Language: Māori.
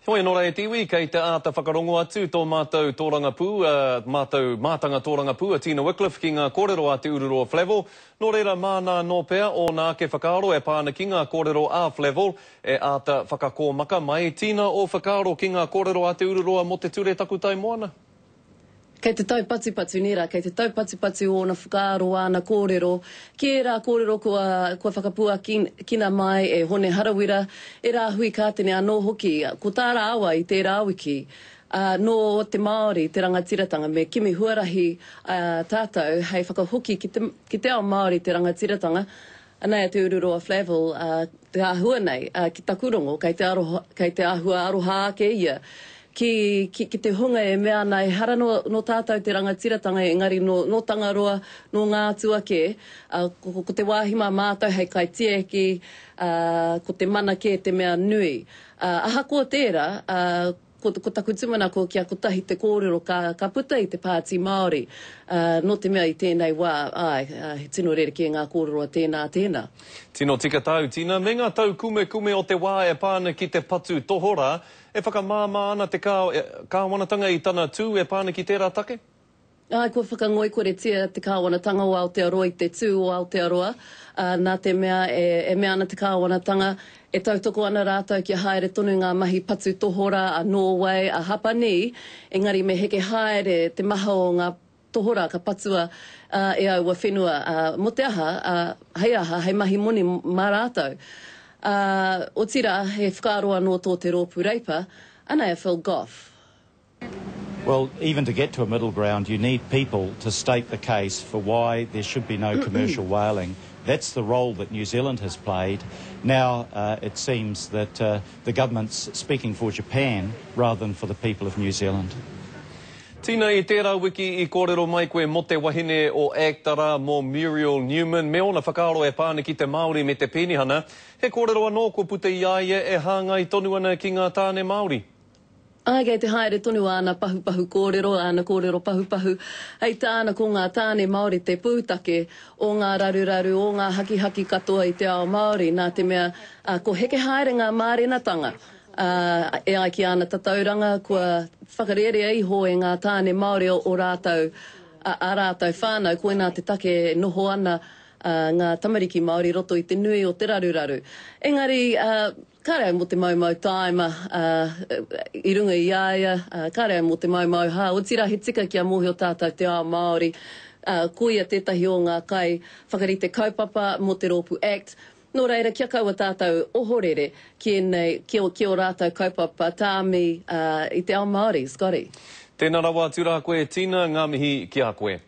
Hoi nora e tiwi, kei te āta whakarongo atu tō mātou tōrangapū, mātou mātanga tōrangapū, a Tina Wycliffe ki ngā kōrero a te Ururoa Flevel. Nō reira māna nō pēr o nā ke whakaaro e pāna ki ngā kōrero a Flevel, e āta whakakōmaka mai. Tina, o whakaaro ki ngā kōrero a te Ururoa mo te ture taku tai moana? Kei te tau pati nera, kei te tau pati o na whakaaro ana kōrero. Ki e rā kōrero kua whakapua kina mai e hone harawira, e rā hui kātene anō hoki. Ko tā rā awa i te rāwiki, no te Māori, te rangatiratanga, me kimi huarahi tātou, hei whakahoki ki te ao Māori te rangatiratanga, anei te Ururoa Flevel, te āhua nei, ki takurongo, kei te āhua aroha ake ia. Ki te hunga e mea nei hara no tātou te rangatiratanga, engari no tangaroa, no ngā tuake, ko te wāhima mātou hei kai tieki, ko te mana ke te mea nui. Aha kua tērā, ko taku tumana ko kia kotahi te kōrero ka puta i te pāti Māori, no te mea i tēnei wā, he tino rere ki ngā kōrero a tēnā. Tino tika tau, Tina, me ngā tau kume o te wā e pāna ki te patu tohora, e whakamāma ana te kāwanatanga i tana tū e pāna ki tērā take? Kua whakangoi koretia te kāwanatanga o Aotearoa i te tū o Aotearoa. Nā te mea e mea ana te kāwanatanga e tautoko ana rātou ki haere tonu ngā mahi patu tohora a Norway, a Hapani, engari me heke haere te maha o ngā tohora ka patua e au a whenua. Mo te aha, hei mahi moni mā rātou. O tira, he whakaroa no tō te rōpū reipa, ana e Phil Goff. Well, even to get to a middle ground, you need people to state the case for why there should be no commercial whaling. That's the role that New Zealand has played. Now it seems that the government's speaking for Japan rather than for the people of New Zealand. Tina, i tērā wiki i kōrero mai koe mo te wahine o Aktara mo Muriel Newman. Me ona whakaaro e pāna ki te Māori me te pēnihana. He kōrero anō ko puta i aia e hāngai tonu ana ki ngā tāne Māori. Kei te haere tonu ana pahu kōrero, ana kōrero pahu. Hei tāna ko ngā tāne Māori te pūtake o ngā raru, o ngā haki katoa i te ao Māori. Nā te mea, ko heke haere ngā mārenatanga. E ai ki ana tatauranga, kua whakarere iho e ngā tāne Māori o rātou, a rātou whānau, koe nā te take noho ana ngā tamariki Māori roto i te nui o te raru. Engari, kārea mo te maumau taima, i runga i aia, kārea mo te maumau hā, o tira he tika kia mohi o tātou te ao Māori, koia tētahi o ngā kai, whakarite kaupapa mo te Rōpū Act. Nō reira, kia kaua tātou ohorere ki o rātou kaupapa tāmi i te ao Māori, Scotty. Tēnā rawa tura koe, Tina, ngā mihi ki a koe.